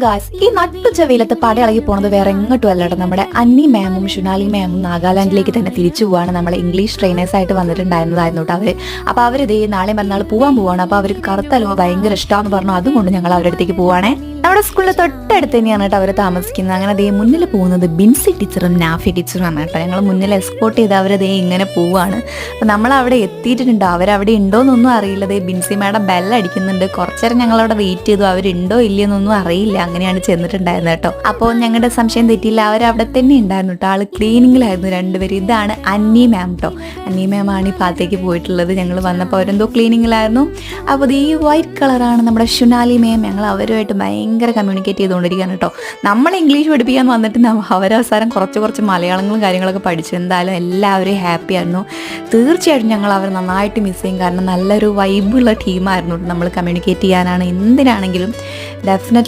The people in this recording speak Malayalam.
ഗായ്സ്, ഈ നട്ടുച്ച വെയിലത്ത് പടയിളകി പോണത് വേറെ എങ്ങോട്ടും അല്ലട്ടോ, നമ്മുടെ അന്നി മാമും ഷുനാലി മാമും നാഗാലാൻഡിലേക്ക് തന്നെ തിരിച്ചു പോവാണ്. നമ്മളെ ഇംഗ്ലീഷ് ട്രെയിനേഴ്സ് ആയിട്ട് വന്നിട്ടുണ്ടായിരുന്നതായിരുന്നു കേട്ടോ അവര്. അപ്പോൾ അവരിത് നാളെ മറ്റന്നാൾ പോകാൻ പോവാണ്. അപ്പോൾ അവർക്ക് കറുത്ത ഹലുവ ഭയങ്കര ഇഷ്ടമാണെന്ന് പറഞ്ഞു. അതുകൊണ്ട് ഞങ്ങൾ അവരുടെ അടുത്തേക്ക് പോവാണേ. നമ്മുടെ സ്കൂളിൽ തൊട്ടടുത്ത് തന്നെയാണ് കേട്ടോ അവർ താമസിക്കുന്നത്. അങ്ങനെ അതേ മുന്നിൽ പോകുന്നത് ബിൻസി ടീച്ചറും നാഫി ടീച്ചറും ആണ് കേട്ടോ. ഞങ്ങൾ മുന്നിൽ എസ്കോർട്ട് ചെയ്ത് അവരതേ ഇങ്ങനെ പോവാണ്. അപ്പം നമ്മൾ അവിടെ എത്തിയിട്ടുണ്ട്. അവരവിടെ ഉണ്ടോയെന്നൊന്നും അറിയില്ല. ദേ ബിൻസി മാഡം ബെല്ലടിക്കുന്നുണ്ട്. കുറച്ചേരം ഞങ്ങളവിടെ വെയിറ്റ് ചെയ്തു. അവരുണ്ടോ ഇല്ലയെന്നൊന്നും അറിയില്ല. അങ്ങനെയാണ് ചെന്നിട്ടുണ്ടായിരുന്നത് കേട്ടോ. അപ്പോൾ ഞങ്ങളുടെ സംശയം തെറ്റിയില്ല, അവരവിടെ തന്നെ ഉണ്ടായിരുന്നു കേട്ടോ. ആള് ക്ലീനിങ്ങിലായിരുന്നു രണ്ടുപേരും. ഇതാണ് അന്നി മാം കേട്ടോ. അന്നി മാം ആണ് ഈ ഭാഗത്തേക്ക് പോയിട്ടുള്ളത്. ഞങ്ങൾ വന്നപ്പോൾ അവരെന്തോ ക്ലീനിങ്ങിലായിരുന്നു. അപ്പോൾ ഈ വൈറ്റ് കളറാണ് നമ്മുടെ ഷുനാലി മാം. ഞങ്ങൾ അവരുമായിട്ട് ഭയങ്കര കമ്മ്യൂണിക്കേറ്റ് ചെയ്തുകൊണ്ടിരിക്കുകയാണ് കേട്ടോ. നമ്മൾ ഇംഗ്ലീഷ് പഠിപ്പിക്കാൻ വന്നിട്ട് അവരവസാനം കുറച്ച് മലയാളങ്ങളും കാര്യങ്ങളൊക്കെ പഠിച്ചു. എന്തായാലും എല്ലാവരും ഹാപ്പി ആയിരുന്നു. തീർച്ചയായിട്ടും ഞങ്ങൾ അവർ നന്നായിട്ട് മിസ് ചെയ്യും. കാരണം നല്ലൊരു വൈബുള്ള ടീമായിരുന്നു. നമ്മൾ കമ്മ്യൂണിക്കേറ്റ് ചെയ്യാനാണ് എന്തിനാണെങ്കിലും ഡെഫിനറ്റ്ലി